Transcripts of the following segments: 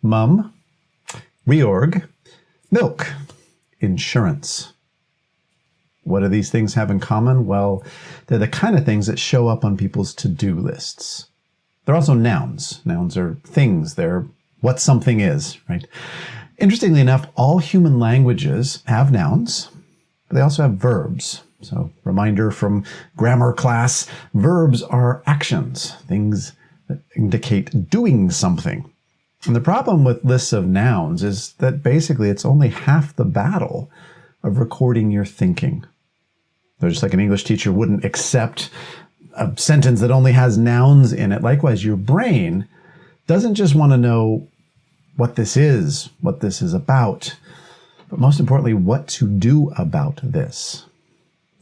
Mum, reorg, milk, insurance. What do these things have in common? Well, they're the kind of things that show up on people's to-do lists. They're also nouns. Nouns are things. They're what something is, right? Interestingly enough, all human languages have nouns, but they also have verbs. So, reminder from grammar class, verbs are actions, things that indicate doing something. And the problem with lists of nouns is that basically it's only half the battle of recording your thinking. So just like an English teacher wouldn't accept a sentence that only has nouns in it, likewise, your brain doesn't just want to know what this is about, but most importantly, what to do about this.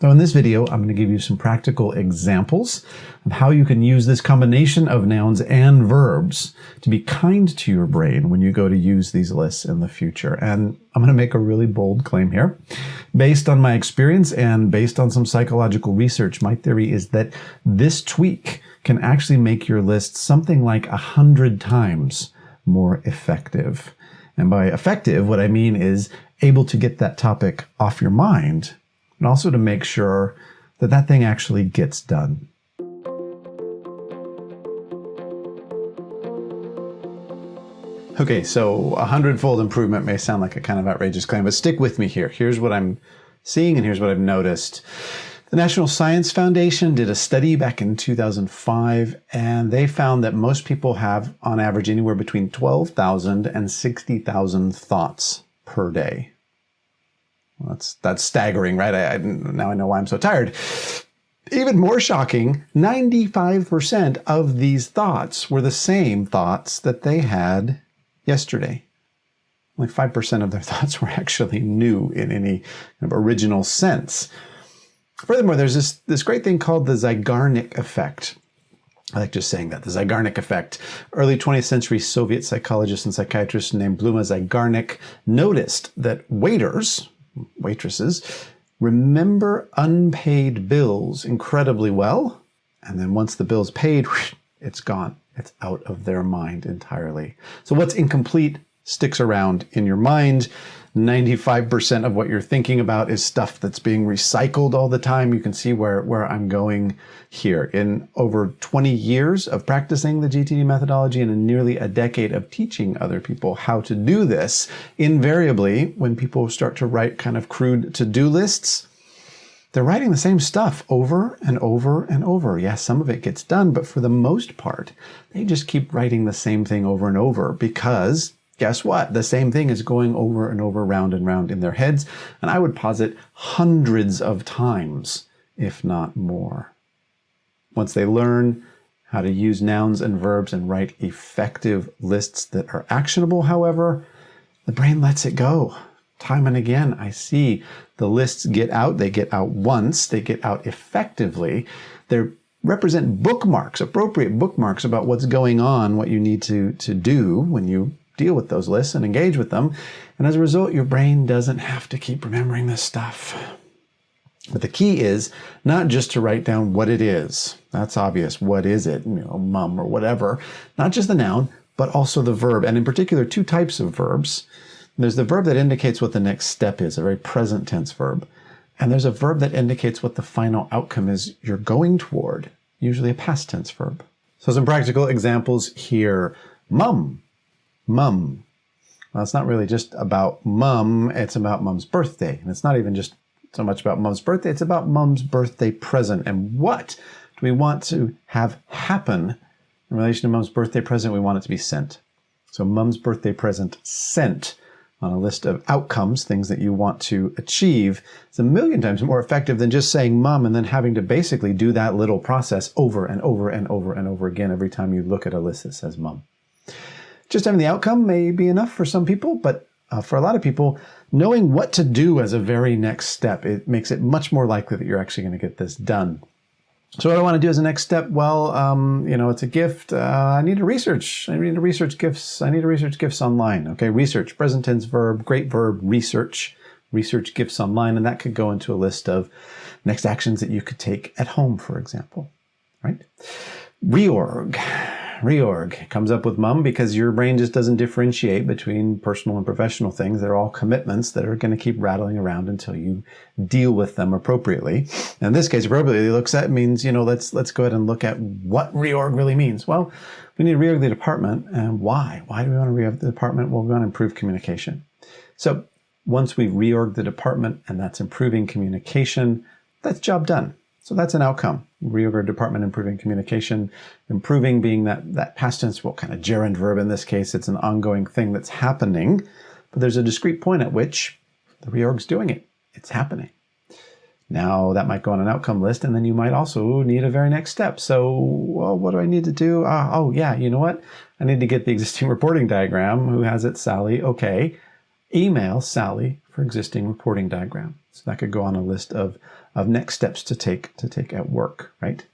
So in this video, I'm going to give you some practical examples of how you can use this combination of nouns and verbs to be kind to your brain when you go to use these lists in the future. And I'm going to make a really bold claim here. Based on my experience and based on some psychological research, my theory is that this tweak can actually make your list something like 100 times more effective. And by effective, what I mean is able to get that topic off your mind, and also to make sure that that thing actually gets done. Okay, so 100-fold improvement may sound like a kind of outrageous claim, but stick with me here. Here's what I'm seeing and here's what I've noticed. The National Science Foundation did a study back in 2005, and they found that most people have, on average, anywhere between 12,000 and 60,000 thoughts per day. Well, that's staggering, right? Now I know why I'm so tired. Even more shocking, 95% of these thoughts were the same thoughts that they had yesterday. Only 5% of their thoughts were actually new in any kind of original sense. Furthermore, there's this great thing called the Zeigarnik effect. I like just saying that, the Zeigarnik effect. Early 20th century Soviet psychologist and psychiatrist named Bluma Zeigarnik noticed that waitresses remember unpaid bills incredibly well, and then once the bill's paid, it's gone. It's out of their mind entirely. So what's incomplete sticks around in your mind. 95% of what you're thinking about is stuff that's being recycled all the time. You can see where I'm going here. In over 20 years of practicing the GTD methodology and in nearly a decade of teaching other people how to do this, invariably, when people start to write kind of crude to-do lists, they're writing the same stuff over and over and over. Yes, some of it gets done, but for the most part, they just keep writing the same thing over and over because guess what? The same thing is going over and over, round and round in their heads, and I would posit hundreds of times, if not more. Once they learn how to use nouns and verbs and write effective lists that are actionable, however, the brain lets it go. Time and again, I see the lists get out. They get out once. They get out effectively. They represent bookmarks, appropriate bookmarks about what's going on, what you need to do when you deal with those lists and engage with them. And as a result, your brain doesn't have to keep remembering this stuff. But the key is not just to write down what it is. That's obvious. What is it? Mum or whatever. Not just the noun, but also the verb. And in particular, two types of verbs. There's the verb that indicates what the next step is, a very present tense verb. And there's a verb that indicates what the final outcome is you're going toward, usually a past tense verb. So some practical examples here. Mum. Mum. Well, it's not really just about mum, it's about mum's birthday. And it's not even just so much about mum's birthday, it's about mum's birthday present. And what do we want to have happen in relation to mum's birthday present? We want it to be sent. So mum's birthday present sent on a list of outcomes, things that you want to achieve, is 1,000,000 times more effective than just saying mum and then having to basically do that little process over and over and over and over again every time you look at a list that says mum. Just having the outcome may be enough for some people, but for a lot of people, knowing what to do as a very next step, it makes it much more likely that you're actually going to get this done. So what do I want to do as a next step? Well, it's a gift. I need to research gifts. I need to research gifts online. Okay, research, present tense verb, great verb, research gifts online. And that could go into a list of next actions that you could take at home, for example, right? Reorg. reorg. Comes up with mum because your brain just doesn't differentiate between personal and professional things. They're all commitments that are going to keep rattling around until you deal with them appropriately. And in this case, appropriately looks at means, let's go ahead and look at what reorg really means. Well, we need to reorg the department. And why? Why do we want to reorg the department? Well, we want to improve communication. So once we've reorged the department and that's improving communication, that's job done. So that's an outcome. Reorg our department, improving communication. Improving being that past tense, what kind of gerund verb in this case? It's an ongoing thing that's happening, but there's a discrete point at which the reorg's doing it. It's happening. Now that might go on an outcome list, and then you might also need a very next step. So, well, what do I need to do? Oh yeah, you know what? I need to get the existing reporting diagram. Who has it? Sally. Okay. Email Sally for existing reporting diagram. So that could go on a list of next steps to take at work, right?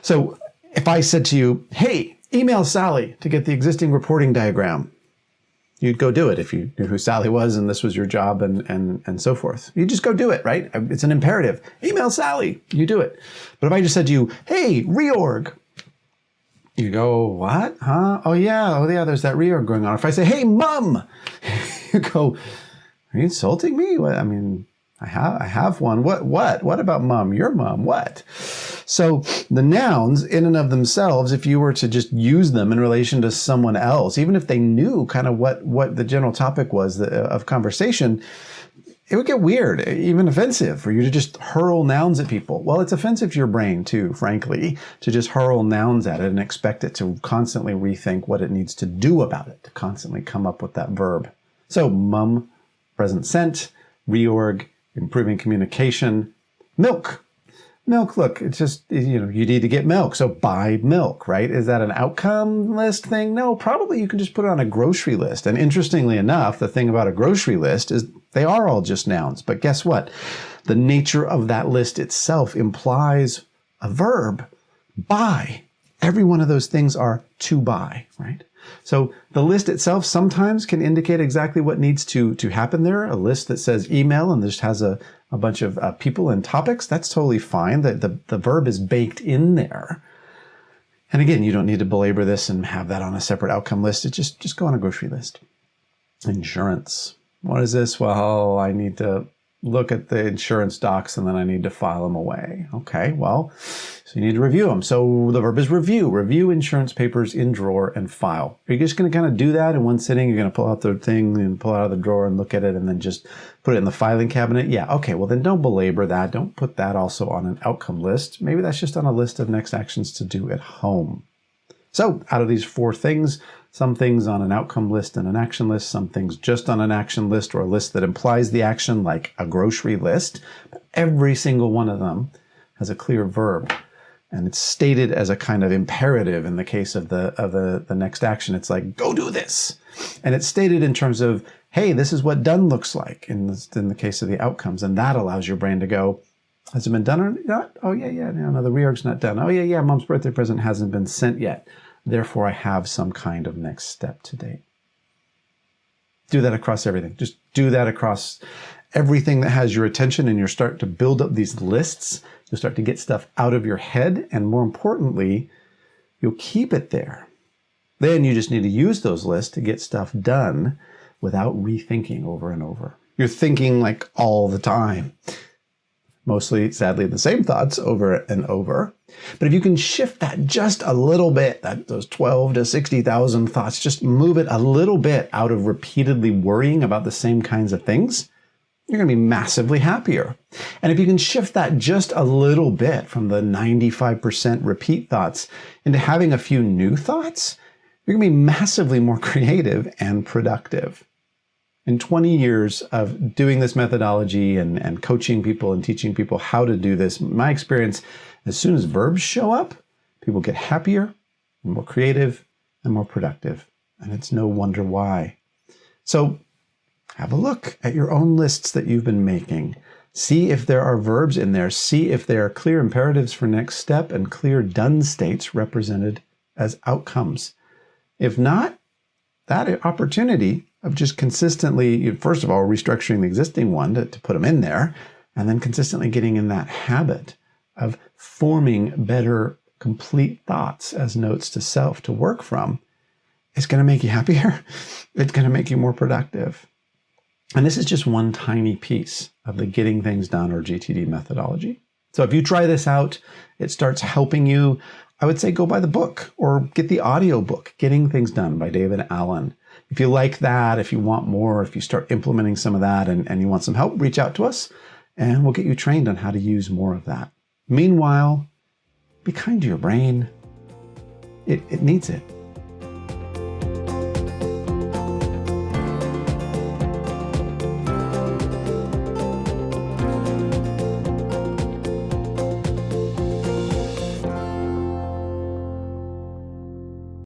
So if I said to you, hey, email Sally to get the existing reporting diagram, you'd go do it if you knew who Sally was and this was your job and so forth. You just go do it, right? It's an imperative. Email Sally, you do it. But if I just said to you, hey, reorg, you go, what? Huh? Oh yeah, there's that reorg going on. If I say, hey, mum, you go, are you insulting me? What? I mean, I have one. What about mum? Your mum? What? So the nouns in and of themselves, if you were to just use them in relation to someone else, even if they knew kind of what the general topic was of conversation, it would get weird, even offensive for you to just hurl nouns at people. Well, it's offensive to your brain too, frankly, to just hurl nouns at it and expect it to constantly rethink what it needs to do about it, to constantly come up with that verb. So mum, present sent, reorg, improving communication, milk. Milk, look, it's just, you need to get milk, so buy milk, right? Is that an outcome list thing? No, probably you can just put it on a grocery list. And interestingly enough, the thing about a grocery list is they are all just nouns. But guess what? The nature of that list itself implies a verb, buy. Every one of those things are to buy, right? So the list itself sometimes can indicate exactly what needs to happen there. A list that says email and just has a bunch of people and topics, that's totally fine. The verb is baked in there. And again, you don't need to belabor this and have that on a separate outcome list. It's just go on a grocery list. Insurance. What is this? Well, I need to look at the insurance docs and then I need to file them away. Okay, well, so you need to review them. So the verb is review. Review insurance papers in drawer and file. Are you just going to kind of do that in one sitting? You're going to pull out the thing and pull it out of the drawer and look at it and then just put it in the filing cabinet? Yeah, okay, well then don't belabor that. Don't put that also on an outcome list. Maybe that's just on a list of next actions to do at home. So out of these four things, some things on an outcome list and an action list, some things just on an action list or a list that implies the action like a grocery list. But every single one of them has a clear verb and it's stated as a kind of imperative in the case of the next action. It's like, go do this. And it's stated in terms of, hey, this is what done looks like in the case of the outcomes. And that allows your brain to go, has it been done or not? Oh, yeah, no, the reorg's not done. Oh, yeah, mom's birthday present hasn't been sent yet. Therefore, I have some kind of next step to date. Do that across everything. Just do that across everything that has your attention, and you'll start to build up these lists. You'll start to get stuff out of your head, and more importantly, you'll keep it there. Then you just need to use those lists to get stuff done without rethinking over and over. You're thinking like all the time. Mostly, sadly, the same thoughts over and over. But if you can shift that just a little bit, those 12 to 60,000 thoughts, just move it a little bit out of repeatedly worrying about the same kinds of things, you're going to be massively happier. And if you can shift that just a little bit from the 95% repeat thoughts into having a few new thoughts, you're going to be massively more creative and productive. In 20 years of doing this methodology and coaching people and teaching people how to do this, my experience, as soon as verbs show up, people get happier and more creative and more productive. And it's no wonder why. So have a look at your own lists that you've been making. See if there are verbs in there. See if there are clear imperatives for next step and clear done states represented as outcomes. If not, that opportunity of just consistently, first of all, restructuring the existing one to put them in there, and then consistently getting in that habit of forming better complete thoughts as notes to self to work from, it's going to make you happier. It's going to make you more productive. And this is just one tiny piece of the getting things done or GTD methodology. So if you try this out, it starts helping you, I would say go buy the book or get the audio book, Getting Things Done by David Allen. If you like that, if you want more, if you start implementing some of that and you want some help, reach out to us and we'll get you trained on how to use more of that. Meanwhile, be kind to your brain. It needs it.